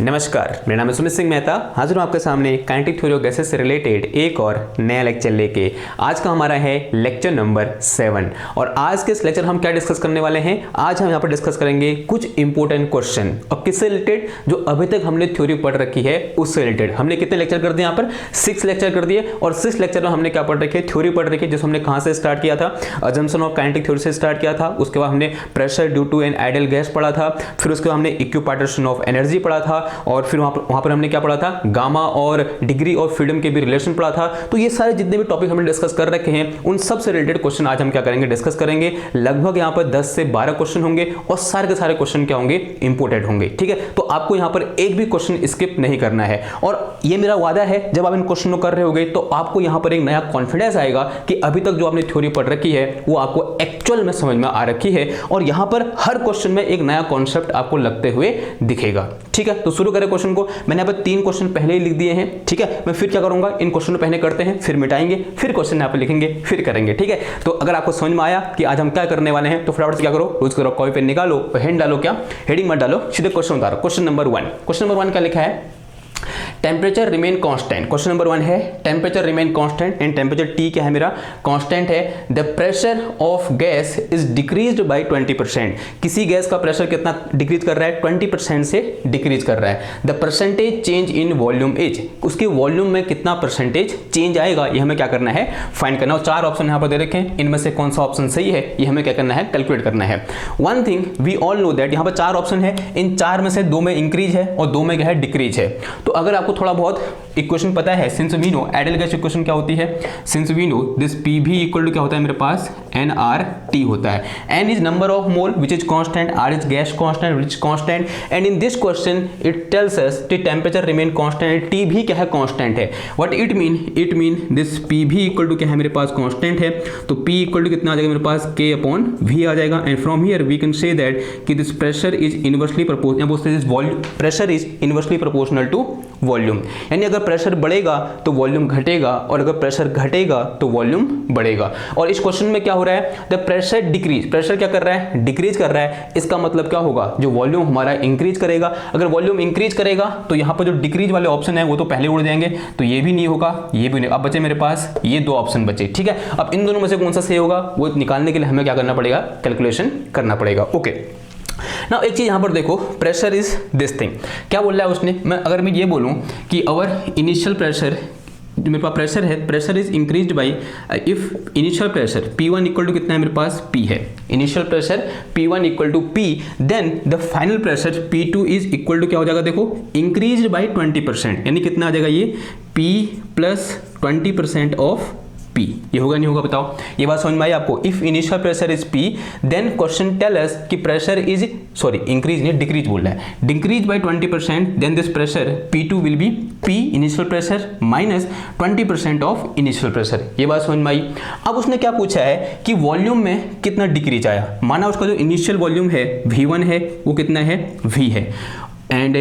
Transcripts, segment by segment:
नमस्कार, मेरा नाम है सुमित सिंह मेहता। हाजिर हूँ आपके सामने काइनेटिक थ्योरी ऑफ गैसेस से रिलेटेड एक और नया लेक्चर लेके। आज का हमारा है लेक्चर नंबर 7 और आज के इस लेक्चर हम क्या डिस्कस करने वाले हैं। आज हम यहाँ पर डिस्कस करेंगे कुछ इंपॉर्टेंट क्वेश्चन और किससे रिलेटेड, जो अभी तक हमने थ्योरी पढ़ रखी है उससे रिलेटेड। हमने कितने लेक्चर कर दिए यहाँ पर, 6 लेक्चर कर दिए और 6 लेक्चर में हमने क्या पढ़ रखी है, थ्योरी पढ़ रखी है। जिसको हमने कहाँ से स्टार्ट किया था, अजम्पशन ऑफ काइनेटिक थ्योरी से स्टार्ट किया था। उसके बाद हमने pressure due to an ideal gas पढ़ा था। फिर उसके बाद हमने इक्विपार्टीशन ऑफ एनर्जी पढ़ा था और फिर वहां पर हमने क्या पढ़ा था, गामा और डिग्री और फ्रीडम के भी रिलेशन पढ़ा था। तो ये सारे जितने भी टॉपिक हमने डिस्कस कर रखे हैं उन सब से रिलेटेड क्वेश्चन आज हम क्या करेंगे, डिस्कस करेंगे। लगभग यहाँ पर 10 से 12 क्वेश्चन होंगे और सारे के सारे क्वेश्चन क्या होंगे, इंपोर्टेंट होंगे। ठीक है, तो आपको यहाँ पर एक भी क्वेश्चन स्किप नहीं करना है और ये मेरा वादा है, जब आप इन क्वेश्चन को कर रहे होगे तो आपको यहाँ पर एक नया कॉन्फिडेंस आएगा कि अभी तक जो आपने थ्योरी पढ़ रखी है वो आपको एक्चुअल में समझ में आ रखी है और यहाँ पर हर क्वेश्चन में एक नया कॉन्सेप्ट आपको लगते हुए दिखेगा। ठीक है, तो शुरू करें क्वेश्चन को। मैंने यहाँ पर 3 क्वेश्चन पहले ही लिख दिए हैं। ठीक है, मैं फिर क्या करूंगा, इन क्वेश्चन को पहले करते हैं, फिर मिटाएंगे, फिर क्वेश्चन यहाँ पर लिखेंगे, फिर करेंगे। ठीक है, तो अगर आपको समझ में आया कि आज हम क्या करने वाले हैं तो फटाफट से क्या करो, यूज करो, कॉपी पेन निकालो, हेड डालो, क्या हेडिंग मत डालो, सीधे क्वेश्चन उतारो। क्वेश्चन नंबर 1, क्वेश्चन नंबर 1 क्या लिखा है, temperature remain constant. Question number 1 है temperature remain constant and temperature T क्या है, मेरा कांस्टेंट है। The pressure of gas is decreased bye 20%। किसी गैस का प्रेशर कितना डिक्रीज कर रहा है, 20% से डिक्रीज कर रहा है। The percentage change in volume is, उसके वॉल्यूम में कितना परसेंटेज चेंज आएगा, ये हमें क्या करना है, फाइंड करना है। 4 ऑप्शन यहाँ पर दे रखे हैं, इनमें से कौन सा ऑप्शन सही है ये हमें क्या करना है, कैलकुलेट करना है। One thing we all know that, यहाँ पर 4 ऑप्शन है, इन 4 में से 2 में इंक्रीज है और 2 में क्या है, डिक्रीज है। तो अगर आपको थोड़ा बहुत इक्वेशन पता है, since we know ideal gas equation क्या होती है, since we know this PV equal to क्या होता है मेरे पास, nRT होता है। n is number of mole which is constant, r is gas constant which is constant and in this question it tells us the temperature remain constant, t भी क्या है, कांस्टेंट है। What it mean this PV equal to क्या है मेरे पास, constant है। तो p equal to कितना आ जाएगा मेरे पास, k अपॉन v आ जाएगा and from here we can say that कि this pressure is inversely proportional, बोलते हैं this volume pressure is inversely proportional to volume. यानी अगर प्रेशर बढ़ेगा तो वॉल्यूम घटेगा और अगर प्रेशर घटेगा तो वॉल्यूम बढ़ेगा। और इस क्वेश्चन में क्या हो रहा है, द प्रेशर डिक्रीज, प्रेशर क्या कर रहा है, डिक्रीज कर रहा है। इसका मतलब क्या होगा, जो वॉल्यूम हमारा इंक्रीज करेगा। अगर वॉल्यूम इंक्रीज करेगा तो यहाँ पर जो डिक्रीज वाले ऑप्शन है वो तो पहले उड़ जाएंगे, तो ये भी नहीं होगा, ये भी नहीं। अब बचे मेरे पास ये 2 ऑप्शन बचे। ठीक है, अब इन दोनों में से कौन सा सही होगा वो निकालने के लिए हमें क्या करना पड़ेगा, कैलकुलेशन करना पड़ेगा। ओके ना, एक चीज यहां पर देखो, प्रेशर इज दिस थिंग, क्या बोल रहा है उसने। अगर मैं ये बोलूं कि अवर इनिशियल प्रेशर, जो मेरे पास प्रेशर है, pressure is increased by, if initial pressure P1 equal to कितना है मेरे पास, P है। Initial pressure P1 equal to P, then the final pressure P2 is equal to क्या हो जाएगा, देखो इंक्रीज्ड बाय 20%, यानी कितना आ जाएगा ये P प्लस 20% ऑफ P। ये होगा नहीं होगा बताओ, ये बात समझ में आई आपको। If initial pressure is P then question tell us कि प्रेशर इज, सॉरी इंक्रीज नहीं डिक्रीज बोल रहा है, decrease by 20%, then this pressure P2 will be P initial pressure minus 20% of initial pressure. ये बात समझ में आई। अब उसने क्या पूछा है कि वॉल्यूम में कितना डिक्रीज आया। माना उसका जो इनिशियल वॉल्यूम है V1 है वो कितना है, V है, एंड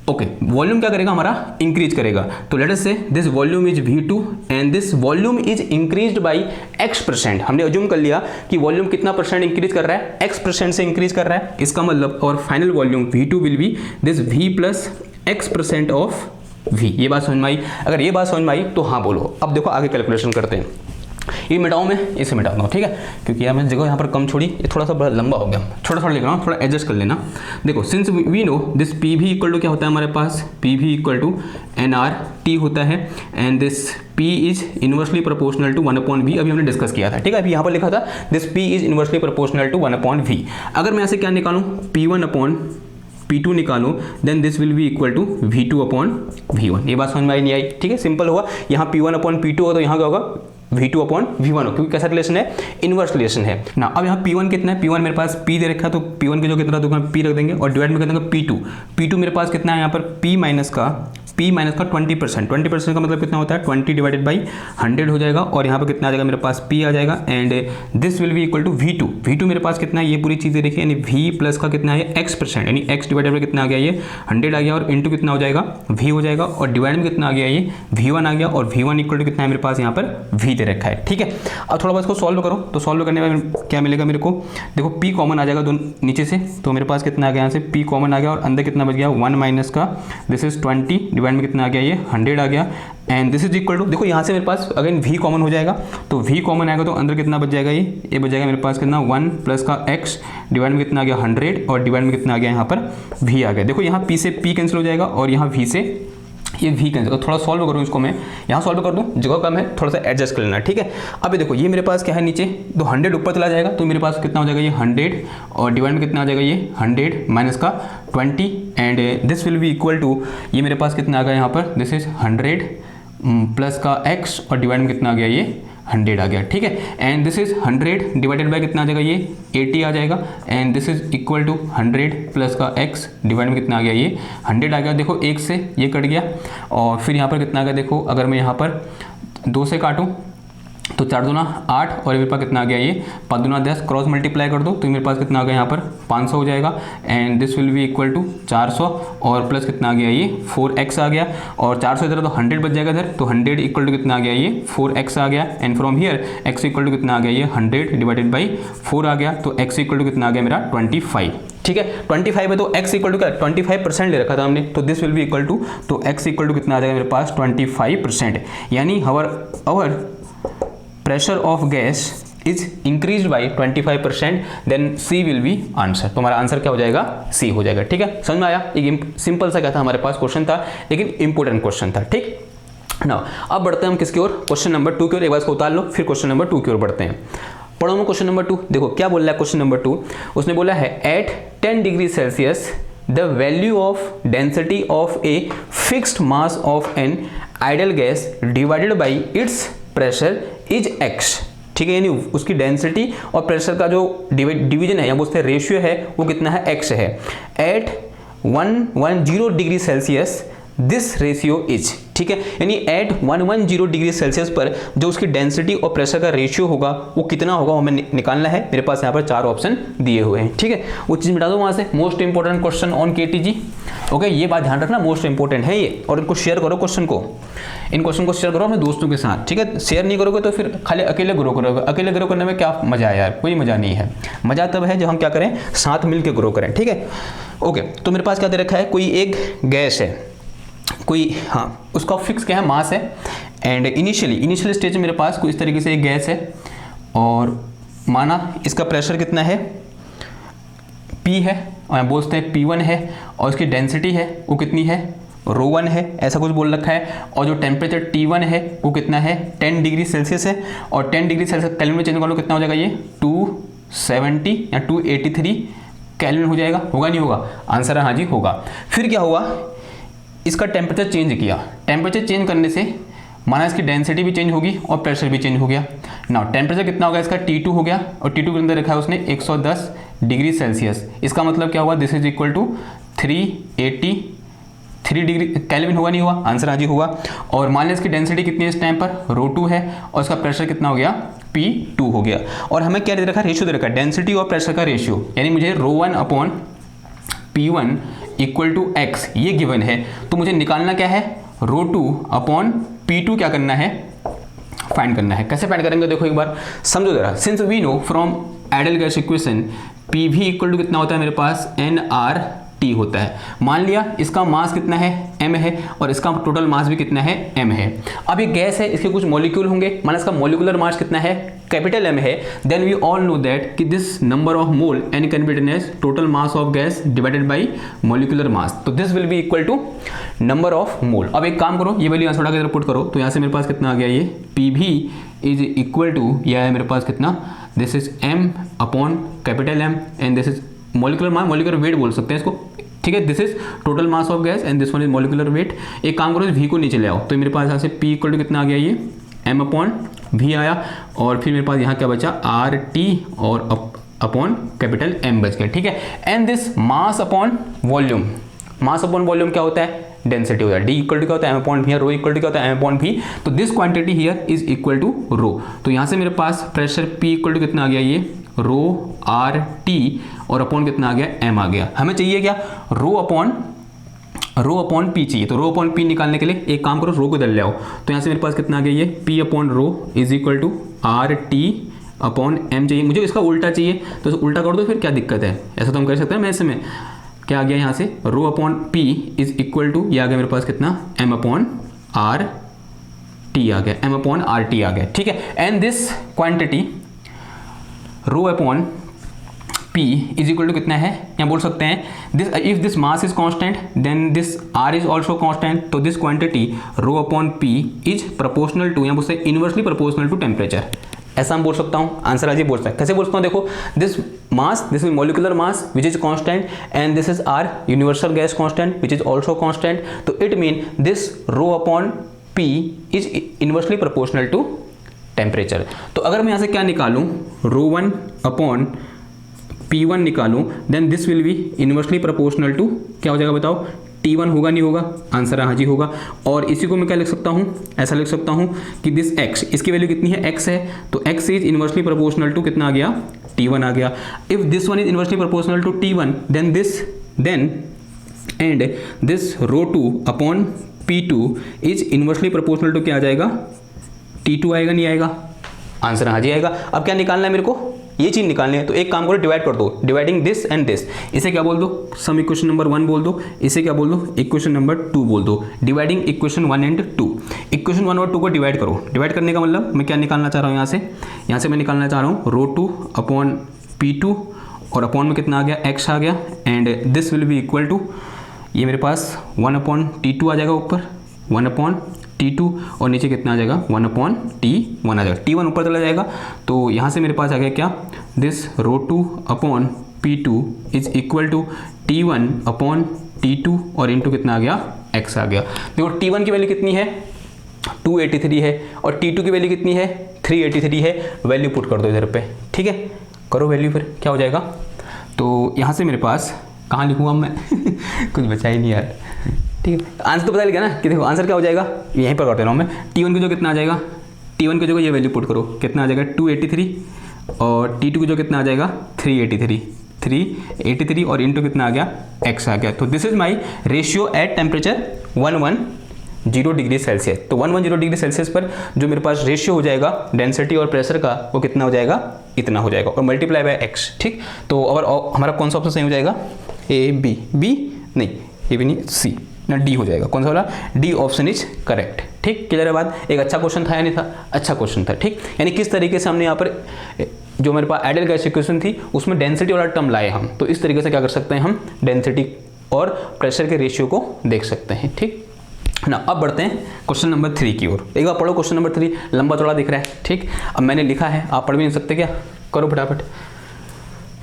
ओके वॉल्यूम क्या करेगा हमारा, इंक्रीज करेगा। तो लेट अस से this volume is V2 and this volume is increased bye x%। हमने अज्यूम कर लिया कि वॉल्यूम कितना परसेंट इंक्रीज कर रहा है, x% से इंक्रीज कर रहा है। इसका मतलब और final volume V2 will be this V plus x% of V। ये बात समझ में आई। अगर ये बात समझ में आई तो हाँ बोलो। अब देखो आगे कैलकुलेशन करते हैं। ये मिटाऊं मैं, इसे मिटाता हूँ, ठीक है, क्योंकि यार मैंने जगह यहाँ पर कम छोड़ी, ये थोड़ा सा बड़ा लंबा हो गया, छोटा छोटा लिख रहा हूँ, थोड़ा एडजस्ट कर लेना। देखो since we know this P भी इक्वल टू क्या होता है हमारे पास, P भी इक्वल टू nRT होता है and this P is inversely proportional to 1/V। अभी हमने डिस्कस किया था, ठीक है, अभी यहाँ पर लिखा था this P is inversely proportional to 1/V। अगर मैं ऐसे क्या निकालूँ, P1/P2 निकालो, then this will be equal to V2/V1। ये बात समझ में आई नहीं आई, ठीक है, सिंपल हुआ। यहाँ P1/P2 हो तो यहाँ क्या होगा, V2/V1 हो, क्योंकि कैसा रिलेशन है, इनवर्स रिलेशन है ना। अब यहाँ P1 कितना है, P1 मेरे पास P दे रखा है, तो P1 के जो कितना तो P रख देंगे और डिवाइड में कर देंगे P2 मेरे पास कितना है यहाँ पर P माइनस का P माइनस का 20%, 20% का मतलब कितना होता है 20 डिवाइडेड बाई 100 हो जाएगा, और यहाँ पर कितना आ जाएगा मेरे पास P आ जाएगा, and this will be equal to V2। V2 मेरे पास कितना है, ये पूरी चीज़ें देखिए, यानी V प्लस का कितना है X%, यानी X डिवाइडेड बाई कितना आ गया, ये 100 आ गया, और इंटू कितना हो जाएगा V हो जाएगा, और डिवाइड में कितना आ गया, ये V1 आ गया, और V1 इक्वल टू कितना है मेरे पास यहाँ पर V दे रखा है। ठीक है, अब थोड़ा बहुत इसको सॉल्व करो, तो सॉल्व करने में क्या मिलेगा मेरे को, देखो P कॉमन आ जाएगा दोनों नीचे से, तो मेरे पास कितना आ गया, यहाँ से P कॉमन आ गया, और अंदर कितना बच गया 1 माइनस का दिस इज 20 डिवाइड में कितना आ गया, ये 100 आ गया, and this is equal to, देखो यहाँ से मेरे पास अगेन V कॉमन हो जाएगा, तो V कॉमन आएगा तो अंदर कितना बच जाएगा, ये बच जाएगा मेरे पास कितना 1 प्लस का X डिवाइड में कितना आ गया 100, और डिवाइड में कितना आ गया यहाँ पर V आ गया। देखो यहाँ P से P कैंसिल हो जाएगा, और यहाँ V से ये V कैंसिल, तो थोड़ा सॉल्व करूँ इसको, मैं यहाँ सॉल्व कर दूँ, जगह कम है, थोड़ा सा एडजस्ट कर लेना। ठीक है, अब देखो ये मेरे पास क्या है नीचे, तो 100 ऊपर चला जाएगा, तो मेरे पास कितना हो जाएगा, ये 100, और डिवाइड में कितना आ जाएगा, ये 100 माइनस का 20, and this will be equal to, ये मेरे पास कितना आ गया यहाँ पर, दिस इज 100 प्लस का X, और डिवाइड में कितना आ गया, ये 100 आ गया। ठीक है, and this is 100 divided by कितना आ जाएगा, ये 80 आ जाएगा, and this is equal to 100 plus का X डिवाइड में कितना आ गया, ये 100 आ गया। देखो एक से ये कट गया, और फिर यहाँ पर कितना आ गया, देखो अगर मैं यहाँ पर 2 से काटूँ तो 4 दूना 8, और मेरे पास कितना आ गया, ये 5 दूना 10, क्रॉस मल्टीप्लाई कर दो तो मेरे पास कितना आ गया यहाँ पर 500 हो जाएगा, and this will be equal to 400, और प्लस कितना आ गया, ये 4x आ गया, और 400 इधर तो 100 बच जाएगा इधर, तो 100 इक्वल टू कितना आ गया, ये 4x आ गया, and from here x equal to कितना आ गया, ये 100 डिवाइडेड बाई 4 आ गया, तो x इक्वल टू कितना आ गया मेरा 25। ठीक है, 25 है, तो x इक्वल टू क्या 25% ले रखा था हमने, तो this will be equal to, तो x इक्वल टू कितना आ जाएगा मेरे पास 25%, यानी our pressure of gas is increased by 25%, then C will be answer। तो हमारा आंसर क्या हो जाएगा, C हो जाएगा। ठीक है, समझ में आया, एक सिंपल सा क्या था हमारे पास क्वेश्चन था, लेकिन इंपॉर्टेंट क्वेश्चन था। ठीक ना, अब बढ़ते हैं हम किसकी ओर, क्वेश्चन नंबर 2 की ओर। एक बार इसको उतार लो, फिर क्वेश्चन नंबर 2 की ओर बढ़ते हैं। पढ़ो मैं क्वेश्चन नंबर 2, देखो क्या बोल रहा है क्वेश्चन नंबर 2, उसने बोला है at 10 degree Celsius the value of density of a fixed mass of an ideal gas divided by its pressure is x। ठीक है, यानी उसकी डेंसिटी और प्रेशर का जो डिवीजन है या बोलते हैं रेशियो है वो कितना है, x है। At 110 degree Celsius this ratio is, ठीक है, यानी एट 110 डिग्री सेल्सियस पर जो उसकी डेंसिटी और प्रेशर का रेशियो होगा वो कितना होगा, वो हमें निकालना है। मेरे पास यहाँ पर 4 ऑप्शन दिए हुए हैं। ठीक है, वो चीज़ मिटा दो वहाँ से, most important question on KTG. Okay, ये बात ध्यान रखना, मोस्ट इंपॉर्टेंट है ये, और इनको शेयर करो क्वेश्चन को, इन क्वेश्चन को शेयर करो अपने दोस्तों के साथ। ठीक है, शेयर नहीं करोगे तो फिर खाली अकेले ग्रो करोगे, अकेले ग्रो करने में क्या मजा है यार, कोई मजा नहीं है। मजा तब है जब हम क्या करें, साथ मिल के ग्रो करें। ठीक है, ओके, तो मेरे पास क्या दे रखा है, कोई एक गैस है, कोई हाँ उसका फिक्स क्या है, मास है, एंड इनिशियल स्टेज में मेरे पास कोई इस तरीके से एक गैस है, और माना इसका प्रेशर कितना है, P है, और बोलते हैं P1 है, और इसकी डेंसिटी है वो कितनी है, ρ1 है, ऐसा कुछ बोल रखा है, और जो टेम्परेचर T1 है वो कितना है 10 डिग्री सेल्सियस है, और 10 डिग्री सेल्सियस केल्विन में चेंज कर लो कितना हो जाएगा, ये 270 या 283 केल्विन हो जाएगा, होगा नहीं होगा, आंसर है हाँ जी होगा। फिर क्या हुआ, इसका टेम्परेचर चेंज किया, टेम्परेचर चेंज करने से माना इसकी डेंसिटी भी चेंज होगी और प्रेशर भी चेंज हो गया। ना टेम्परेचर कितना होगा इसका, T2 हो गया, और T2 के अंदर रखा है उसने 110 डिग्री सेल्सियस, इसका मतलब क्या हुआ, this is equal to 383 degree kelvin, होगा नहीं हुआ, आंसर आज ही हुआ। और मान लें इसकी डेंसिटी कितनी है इस टाइम पर, ρ2 है, और इसका प्रेशर कितना हो गया, P2 हो गया। और हमें क्या दे रखा है, रेशियो दे रखा है, डेंसिटी और प्रेशर का रेशियो, यानी मुझे ρ1 upon P1 equal to x ये गिवन है, तो मुझे निकालना क्या है, ρ2 अपॉन P2 क्या करना है, फाइंड करना है। कैसे फाइंड करेंगे देखो एक बार समझो जरा। Since we know from ideal gas equation PV equal to कितना होता है मेरे पास, nRT होता है। मान लिया इसका मास कितना है, m है, और इसका टोटल मास भी कितना है, m है। अब ये गैस है, इसके कुछ मॉलिक्यूल होंगे, माना इसका मॉलिक्यूलर मास कितना है, कैपिटल M है, then we all know that कि this number of mole n can be written as total mass of gas divided by molecular mass, तो this will be equal to number of mole. अब एक काम करो, ये value यहाँ थोड़ा put करो, तो यहाँ से मेरे पास कितना आ गया, ये PV इज इक्वल टू, यह है मेरे पास कितना, this is m upon capital M, and this is molecular mass, molecular weight बोल सकते हैं इसको। ठीक है, this is total mass of gas and this one is molecular weight. एक काम करो, V को नीचे ले आओ, तो मेरे पास यहाँ से P इक्वल टू कितना आ गया, ये m अपॉन V आया, और फिर मेरे पास यहाँ क्या बचा, RT और अपॉन कैपिटल M बच गया। ठीक है, and this mass upon volume, mass upon volume क्या होता है, डेंसिटी हो जाए। डी इक्वल टू क्या होता है, m/v, रो इक्वल टू क्या होता है, m/v। तो this quantity here is equal to rho. तो यहाँ से मेरे पास प्रेशर P इक्वल टू कितना आ गया, ये रो आर टी और अपॉन कितना आ गया, m आ गया। हमें चाहिए क्या, रो अपॉन पी चाहिए। तो रो अपॉन पी निकालने के लिए एक काम करो, रो को इधर ले आओ। तो यहाँ से मेरे पास कितना आ गया, ये P upon rho is equal to R T upon M चाहिए। मुझे इसका उल्टा चाहिए तो उल्टा कर दो, फिर क्या दिक्कत है, ऐसा तो हम कर सकते हैं। मैं इसमें क्या आ गया, यहाँ से rho upon P is equal to, ये आ गया मेरे पास कितना, m अपॉन आर टी आ गया, m अपॉन आर टी आ गया, ठीक है। And this quantity rho upon P is equal to कितना है, यहाँ बोल सकते हैं this, if this mass is constant then this R is also constant. तो this quantity rho upon P is proportional to, यहाँ बोलते हैं इनवर्सली प्रोपोर्शनल टू टेम्परेचर। ऐसा हम बोल सकता हूँ, आंसर आज ही बोल सकता है। कैसे बोल सकता हूँ, देखो this mass, this is molecular mass which is constant and this is R universal gas constant which is also constant. तो it mean this rho upon P is inversely proportional to temperature. तो अगर मैं यहाँ से क्या निकालूं, रो 1 upon P1 निकालूं, then this will be inversely proportional to, क्या हो जाएगा बताओ, T1 होगा नहीं होगा, आंसर हाँ जी होगा। और इसी को मैं क्या लिख सकता हूँ, ऐसा लिख सकता हूँ कि दिस x, इसकी वैल्यू कितनी है, x है, तो x is inversely proportional to कितना आ गया, T1 आ गया। If this one is inversely proportional to T1 then this, then and this rho 2 upon P2 is inversely proportional to क्या आ जाएगा, T2 आएगा नहीं आएगा, आंसर हाँ जी आएगा। अब क्या निकालना है मेरे को, ये चीज निकालनी है। तो एक काम करो, डिवाइड कर दो, डिवाइडिंग दिस एंड दिस, इसे क्या बोल दो, सम इक्वेशन नंबर 1 बोल दो, इसे क्या बोल दो, इक्वेशन नंबर 2 बोल दो। डिवाइडिंग इक्वेशन 1 एंड 2, इक्वेशन 1 और 2 को डिवाइड करो। डिवाइड करने का मतलब मैं क्या निकालना चाह रहा हूँ, यहाँ से मैं निकालना चाह रहा हूँ रो 2 अपॉन P2 और अपॉन में कितना आ गया, x आ गया, and this will be equal to, ये मेरे पास 1 अपॉन T2 आ जाएगा ऊपर, 1 अपॉन T2 और नीचे कितना आ जाएगा, 1 अपॉन T1 आ जाएगा, T1 ऊपर चला जाएगा। तो यहाँ से मेरे पास आ गया क्या, this rho 2 upon P2 is equal to T1 upon T2 और इंटू कितना आ गया, x आ गया। देखो T1 की वैल्यू कितनी है, 283 है, और T2 की वैल्यू कितनी है, 383 है। वैल्यू पुट कर दो इधर पे, ठीक है, करो वैल्यू, फिर क्या हो जाएगा। तो यहाँ से मेरे पास कहाँ लिखूँगा मैं कुछ बचा ही नहीं यार, ठीक है। आंसर तो पता लग गया ना कि देखो आंसर क्या हो जाएगा, यहीं पर कर दे रहा हूँ मैं। T1 की जो कितना आ जाएगा, T1 की जो ये वैल्यू पुट करो, कितना आ जाएगा 283, और T2 की जो कितना आ जाएगा 383 और इंटू कितना आ गया, x आ गया। तो this is my ratio at temperature 110 degree Celsius. तो 110 डिग्री सेल्सियस पर जो मेरे पास रेशियो हो जाएगा डेंसिटी और प्रेशर का, वो कितना हो जाएगा, इतना हो जाएगा, और मल्टीप्लाई बाय x, ठीक। तो और हमारा कौन सा ऑप्शन सही हो जाएगा, A B नहीं, ए भी नहीं, C ना, D हो जाएगा। कौन सा वाला, D ऑप्शन इज करेक्ट, ठीक। क्लियर है बात। एक अच्छा क्वेश्चन था या नहीं था, अच्छा क्वेश्चन था, ठीक। यानी किस तरीके से हमने यहाँ पर जो मेरे पास आइडियल गैस इक्वेशन थी उसमें डेंसिटी वाला टर्म लाए हम, तो इस तरीके से क्या कर सकते हैं हम, डेंसिटी और प्रेशर के रेशियो को देख सकते हैं, ठीक ना। अब बढ़ते हैं क्वेश्चन नंबर 3 की ओर। एक बार पढ़ो क्वेश्चन नंबर 3, लंबा थोड़ा दिख रहा है, ठीक। अब मैंने लिखा है, आप पढ़ भी नहीं सकते क्या, करो फटाफट।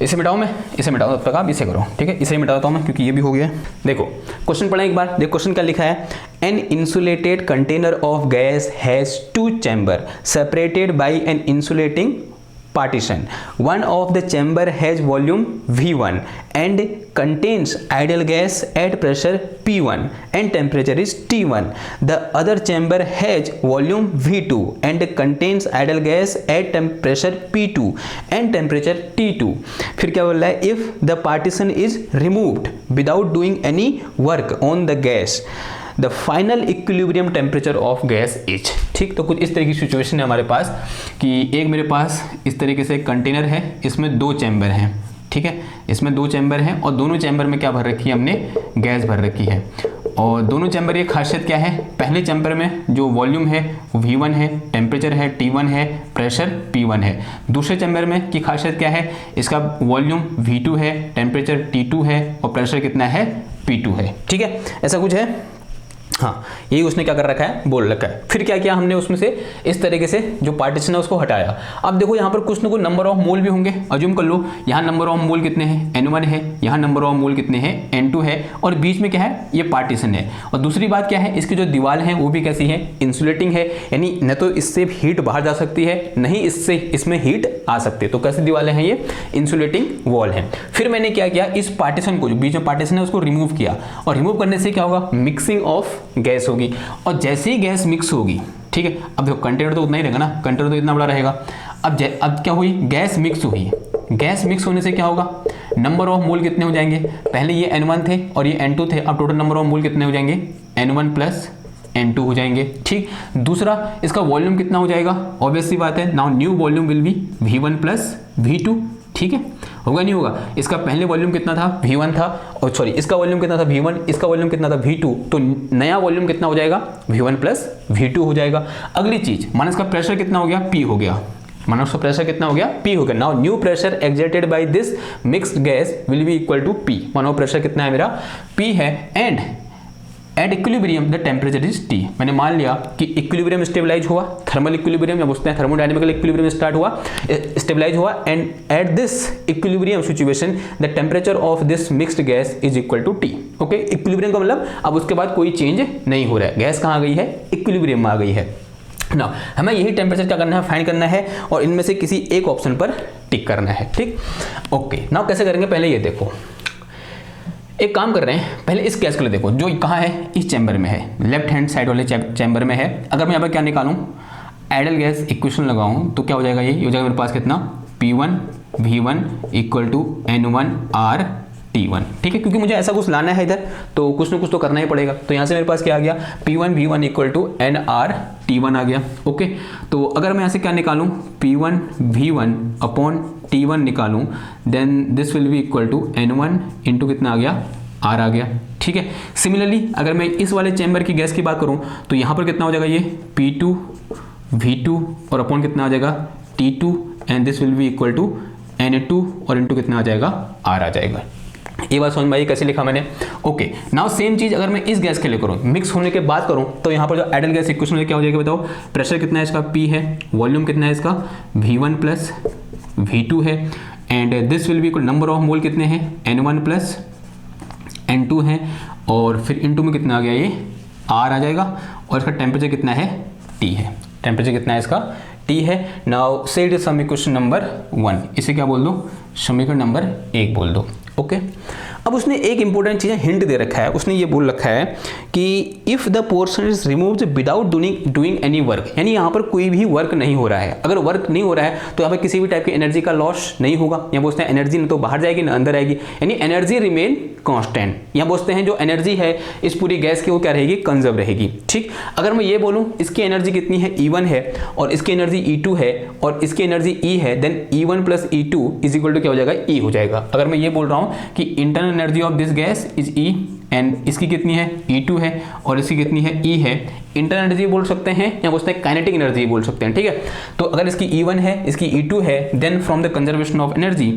इसे मिटाओ, मैं इसे मिटाओ, तब तक आप इसे करो, ठीक है। इसे मिटाता हूँ मैं क्योंकि ये भी हो गया। देखो क्वेश्चन पढ़ें एक बार, देखो क्वेश्चन क्या लिखा है, an insulated container of gas has 2 chamber separated by an insulating partition. One of the chamber has volume V1 and contains ideal gas at pressure P1 and temperature is T1. The other chamber has volume V2 and contains ideal gas at pressure P2 and temperature T2. फिर क्या बोल रहा है, if the partition is removed without doing any work on the gas, the final equilibrium temperature of gas is, ठीक। तो कुछ इस तरह की सिचुएशन है हमारे पास कि एक मेरे पास इस तरीके से कंटेनर है, इसमें 2 चैम्बर हैं, ठीक है, इसमें 2 चैम्बर हैं और दोनों चैम्बर में क्या भर रखी है हमने, गैस भर रखी है। और दोनों चैम्बर की खासियत क्या है, पहले चैम्बर में जो वॉल्यूम है वो V1 है, टेम्परेचर है T1 है, प्रेशर P1 है। दूसरे चैम्बर में की खासियत क्या है, इसका वॉल्यूम V2 है, टेम्परेचर T2 है और प्रेशर कितना है, P2 है, ठीक है, ऐसा कुछ है। हाँ, यही उसने क्या कर रखा है, बोल रखा है। फिर क्या किया हमने, उसमें से इस तरीके से जो पार्टीशन है उसको हटाया। अब देखो यहाँ पर कुछ ना कुछ नंबर ऑफ मोल भी होंगे, अज्यूम कर लो यहाँ नंबर ऑफ मोल कितने हैं, N1 है, यहाँ नंबर ऑफ मोल कितने हैं, N2 है, और बीच में क्या है, ये पार्टीशन है। और दूसरी बात क्या है, इसकी जो दीवार है वो भी कैसी है, इंसुलेटिंग है, यानी न तो इससे हीट बाहर जा सकती है, नहीं इससे इसमें हीट आ सकती है। तो कैसी दीवारें हैं ये, इंसुलेटिंग वॉल है। फिर मैंने क्या किया, इस पार्टीशन को, जो बीच में पार्टीशन है उसको रिमूव किया, और रिमूव करने से क्या होगा, मिक्सिंग ऑफ गैस होगी। और जैसे ही गैस मिक्स होगी, ठीक है, अब देखो कंटेनर तो उतना ही रहेगा ना, कंटेनर तो इतना बड़ा रहेगा। अब क्या हुई, गैस मिक्स हुई। गैस मिक्स होने से क्या होगा, नंबर ऑफ मोल कितने हो जाएंगे, पहले ये N1 थे और ये N2 थे, अब टोटल नंबर ऑफ मोल कितने हो जाएंगे, N1 प्लस N2 हो जाएंगे। ठीक, दूसरा इसका वॉल्यूम कितना हो जाएगा, ऑब्वियस सी बात है, now new volume will be V1 plus V2। ठीक है, होगा नहीं होगा, इसका पहले वॉल्यूम कितना था, V1 था, और सॉरी इसका वॉल्यूम कितना था V1, इसका वॉल्यूम कितना था V2, तो नया वॉल्यूम कितना हो जाएगा, V1 प्लस V2 हो जाएगा। अगली चीज, माना इसका प्रेशर कितना हो गया, P हो गया, माना उसका प्रेशर कितना हो गया, P हो गया। Now new pressure exerted by this mixed gas will be equal to P। मानो प्रेशर कितना है मेरा, P है, and at equilibrium the temperature is T। मैंने मान लिया कि इक्विलिब्रियम स्टेबलाइज हुआ, थर्मल इक्विलिब्रियम या बोलते हैं थर्मोडायनेमिकल इक्विलिब्रियम स्टार्ट हुआ, स्टेबलाइज हुआ, and at this equilibrium situation the temperature of this mixed gas is equal to T। Okay, equilibrium का मतलब अब उसके बाद कोई चेंज नहीं हो रहा है, गैस कहाँ आ गई है, इक्विलिब्रियम में आ गई है ना। हमें यही टेम्परेचर क्या करना है, फाइंड करना है, और इनमें से किसी एक ऑप्शन पर टिक करना है। ठीक, ओके, नाउ कैसे करेंगे, पहले ये देखो, एक काम कर रहे हैं, पहले इस गैस को ले देखो, जो कहाँ है, इस चैम्बर में है, लेफ्ट हैंड साइड वाले चैम्बर में है। अगर मैं यहाँ पर क्या निकालूं, आइडियल गैस इक्वेशन लगाऊं तो क्या हो जाएगा, ये हो जाएगा मेरे पास कितना, P1 V1 equal to N1 R T1। ठीक है, क्योंकि मुझे ऐसा कुछ लाना है इधर, तो कुछ ना कुछ तो करना ही पड़ेगा। तो यहाँ से मेरे पास क्या आ गया, P1 V1 equal to NR T1 आ गया। ओके, तो अगर मैं यहाँ से क्या निकालूं, P1 V1 अपॉन T1 निकालूं, then this will be equal to N1 into कितना आ गया, R आ गया। ठीक है, सिमिलरली अगर मैं इस वाले चैम्बर की गैस की बात करूं तो यहाँ पर कितना हो जाएगा, ये P2 V2 और अपॉन कितना आ जाएगा, T2, and this will be equal to N2 और इंटू कितना आ जाएगा, R आ जाएगा। ये बात समझ में आई कैसे लिखा मैंने। ओके, नाउ सेम चीज अगर मैं इस गैस के लिए करूं, मिक्स होने के बाद करूं, तो यहाँ पर जो आइडियल गैस इक्वेशन है क्या हो जाएगा बताओ, प्रेशर कितना है इसका, P है, वॉल्यूम कितना है इसका, V1 प्लस V2 है, and this will be equal, number of मोल कितने हैं, N1 प्लस N2 है, और फिर इनटू में कितना आ गया, ये R आ जाएगा, और इसका टेम्परेचर कितना है, T है। टेम्परेचर कितना है इसका, T है। नाउ से इट इज समीकरण नंबर 1, इसे क्या बोल दो, समीकरण नंबर 1 बोल दो। ओके, अब उसने एक इंपॉर्टेंट चीज़ हिंट दे रखा है, उसने ये बोल रखा है कि if the portion is removed without doing any work, यानी यहाँ पर कोई भी वर्क नहीं हो रहा है। अगर वर्क नहीं हो रहा है तो यहाँ पर किसी भी टाइप की एनर्जी का लॉस नहीं होगा। यहाँ बोलते हैं एनर्जी न तो बाहर जाएगी ना अंदर आएगी, यानी एनर्जी रिमेन कांस्टेंट। यहाँ बोलते हैं जो एनर्जी है इस पूरी गैस की वो क्या रहेगी, कंजर्व रहेगी। ठीक, अगर मैं ये बोलूँ इसकी एनर्जी कितनी है, E1 है, और इसकी एनर्जी E2 है, और इसकी एनर्जी E है, then E1 plus E2 is equal to क्या हो जाएगा, E हो जाएगा। अगर मैं ये बोल रहा हूँ कि internal energy of this gas is E, and इसकी कितनी है, E2 है, और इसकी कितनी है, E है। इंटरनल एनर्जी बोल सकते हैं या बोलते हैं काइनेटिक एनर्जी बोल सकते हैं। ठीक है, तो अगर इसकी E1 है, इसकी E2 है, then from the conservation of energy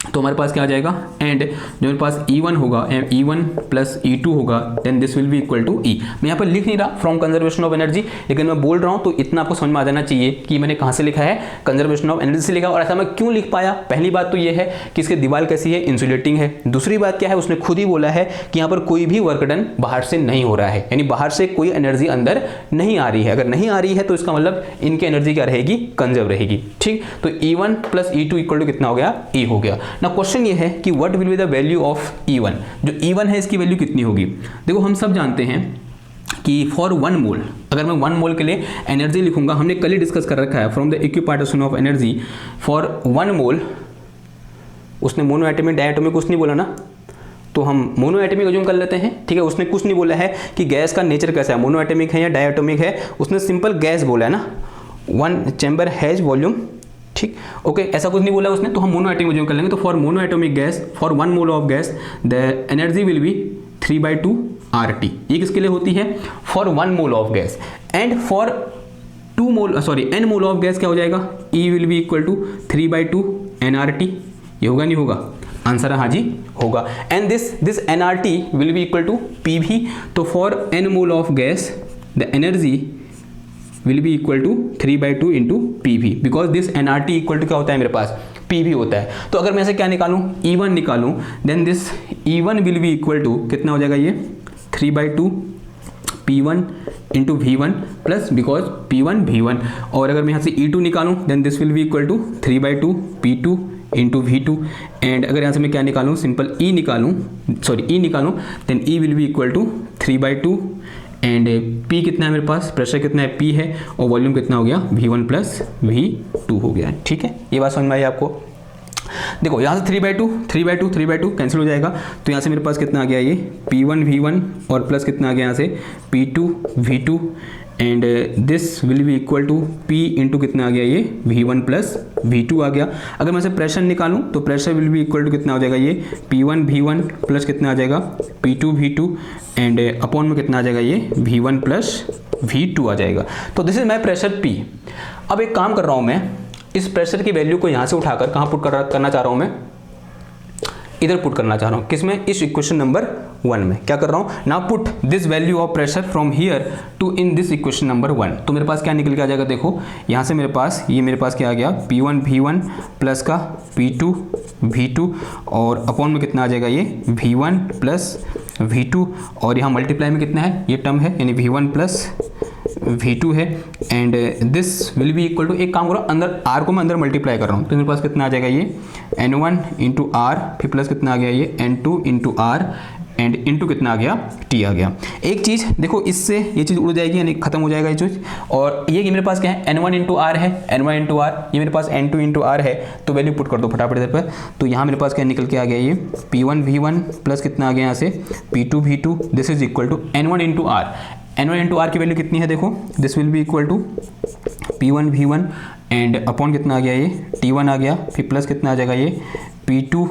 तो हमारे पास क्या आ जाएगा, एंड जो मेरे पास E1 होगा, E1 प्लस E2 होगा, then this will be equal to E। मैं यहाँ पर लिख नहीं रहा फ्रॉम कंजर्वेशन ऑफ एनर्जी, लेकिन मैं बोल रहा हूँ तो इतना आपको समझ में आ जाना चाहिए कि मैंने कहाँ से लिखा है, कंजर्वेशन ऑफ एनर्जी से लिखा। और ऐसा मैं क्यों लिख पाया, पहली बात तो ये है कि इसकी दीवार कैसी है, इंसुलेटिंग है। दूसरी बात क्या है, उसने खुद ही बोला है कि यहाँ पर कोई भी वर्क डन बाहर से नहीं हो रहा है, यानी बाहर से कोई एनर्जी अंदर नहीं आ रही है। अगर नहीं आ रही है तो इसका मतलब इनकी एनर्जी क्या रहेगी, कंजर्व रहेगी। ठीक, तो E1 plus E2 equal to कितना हो गया, E हो गया ना। क्वेश्चन ये है कि what will be the value of E1, जो E1 है इसकी वैल्यू कितनी होगी। देखो हम सब जानते हैं कि फॉर 1 मोल, अगर मैं 1 मोल के लिए एनर्जी लिखूंगा, हमने कल ही डिस्कस कर रखा है, from the equipartition of energy for 1 मोल, उसने मोनो एटॉमिक डायटोमिक कुछ नहीं बोला ना, तो हम मोनो एटॉमिक अज्यूम कर लेते हैं। ठीक है, उसने कुछ नहीं बोला है कि गैस का नेचर कैसा है, मोनो एटॉमिक है या डायटोमिक है, उसने सिंपल गैस बोला है ना, 1 चैम्बर हैज वॉल्यूम। ठीक, ओके, ऐसा कुछ नहीं बोला उसने, तो हम मोनो एटॉमिक अज्यूम कर लेंगे। तो for monoatomic gas, for 1 mole of gas the energy will be 3/2 RT। ये किसके लिए होती है, for 1 mole of gas. And for n mole of gas क्या हो जाएगा, E will be equal to 3/2 nRT। ये होगा नहीं होगा, आंसर है हाँ जी होगा। And this NRT will be equal to PV. तो for N mole of gas the energy will be equal to 3/2 into P V, because this NRT equal to क्या होता है मेरे पास, पी वी होता है। तो अगर मैं ऐसे क्या निकालूं, E1 निकालूं, then this E1 will be equal to कितना हो जाएगा, ये 3/2 P1 into V1 plus, because P1 V1। और अगर मैं यहाँ से E2 निकालूं, then this will be equal to 3/2 P2 into V2। And अगर यहाँ से मैं क्या निकालूं, सिंपल E निकालूं, then E will be equal to 3/2 and P कितना है मेरे पास, प्रेशर कितना है P है, और वॉल्यूम कितना हो गया V1 प्लस V2 हो गया। ठीक है, ये बात समझ में आई आपको। देखो यहाँ से 3/2 कैंसिल हो जाएगा, तो यहाँ से मेरे पास कितना आ गया, ये P1 V1 और प्लस कितना आ गया यहाँ से P2 V2 and this will be equal to P into कितना आ गया, ये V1 प्लस V2 आ गया। अगर मैं से प्रेशर निकालूं तो pressure will be equal to कितना हो जाएगा, ये P1 V1 प्लस कितना आ जाएगा P2 V2 एंड अपॉन में कितना आ जाएगा, ये V1 प्लस V2 आ जाएगा। तो this is my pressure P। अब एक काम कर रहा हूँ मैं, इस प्रेशर की वैल्यू को यहाँ से उठाकर कहाँ पुट करना चाह रहा हूँ मैं, इधर पुट करना चाह रहा हूँ, किसमें, इस इक्वेशन नंबर 1 में। क्या कर रहा हूँ, now put this value of pressure from here to in this equation number 1। तो मेरे पास क्या निकल के आ जाएगा, देखो यहाँ से मेरे पास क्या आ गया, P1 V1 प्लस का P2 V2 और अपॉन में कितना आ जाएगा, ये V1 प्लस V2 और यहाँ मल्टीप्लाई में कितना है, ये टर्म है, यानी V1 प्लस V2 है and this will be equal to, एक काम करो, अंदर R को मैं अंदर मल्टीप्लाई कर रहा हूँ, तो मेरे पास कितना आ जाएगा, ये N1 इंटू R, फिर प्लस कितना आ गया, ये N2 into R and into कितना आ गया, T आ गया। एक चीज़ देखो, इससे ये चीज़ उड़ जाएगी, यानी खत्म हो जाएगा ये चीज़। और ये कि मेरे पास क्या है, N1 इंटू R है, N1 इंटू R, ये मेरे पास N2 इंटू R है, तो वैल्यू पुट कर दो फटाफट इधर पर। तो यहाँ मेरे पास क्या निकल के आ गया, ये P1 V1 प्लस कितना आ गया यहाँ से P2 V2, this is equal to N1 into R। N1 into R की वैल्यू कितनी है, देखो this will be equal to P1 V1 and upon कितना आ गया, ये T1 आ गया, फिर प्लस कितना आ जाएगा, ये P2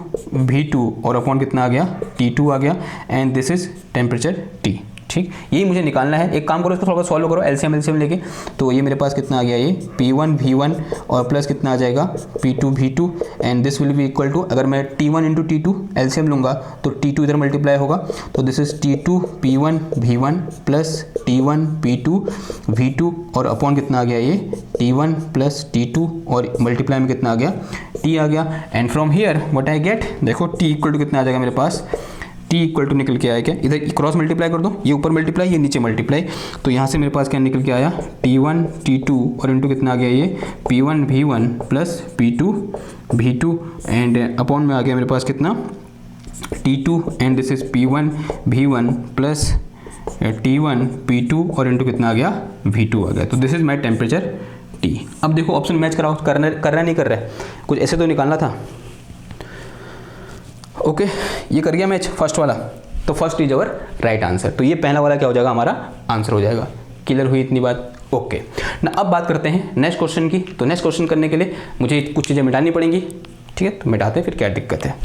V2 और अपॉन कितना आ गया, T2 आ गया and this is temperature T। ठीक, यही मुझे निकालना है। एक काम करो, इसको थोड़ा सॉल्व करो एलसीएम लेके। तो ये मेरे पास कितना आ गया, ये P1 V1 और प्लस कितना आ जाएगा P2 V2 and this will be equal to, अगर मैं T1 इंटू T2 एलसीएम लूँगा तो T2 इधर मल्टीप्लाई होगा, तो this is T2 P1 V1 plus T1 P2 V2 और अपॉन कितना आ गया, ये T1 प्लस T2 और मल्टीप्लाई में कितना आ गया, T आ गया। And from here what I get, देखो T इक्वल टू कितना आ जाएगा मेरे पास, T इक्वल टू निकल के आया क्या, इधर क्रॉस मल्टीप्लाई कर दो, ये ऊपर मल्टीप्लाई ये नीचे मल्टीप्लाई, तो यहाँ से मेरे पास क्या निकल के आया, T1 T2 और इंटू कितना आ गया, ये P1 V1 plus P2 V2 and upon में आ गया मेरे पास कितना, T2 and this is P1 V1 plus T1 P2 और इंटू कितना आ गया, V2 आ गया। तो this is my temperature T। अब देखो ऑप्शन मैच कराओ, करना नहीं कर रहा है, कुछ ऐसे तो निकालना था। ओके, ये कर गया मैच फर्स्ट वाला, तो first is our right answer. तो ये पहला वाला क्या हो जाएगा, हमारा आंसर हो जाएगा। क्लियर हुई इतनी बात, ओके ना। अब बात करते हैं नेक्स्ट क्वेश्चन की। तो नेक्स्ट क्वेश्चन करने के लिए मुझे कुछ चीज़ें मिटानी पड़ेंगी, ठीक है, तो मिटाते हैं, फिर क्या दिक्कत है।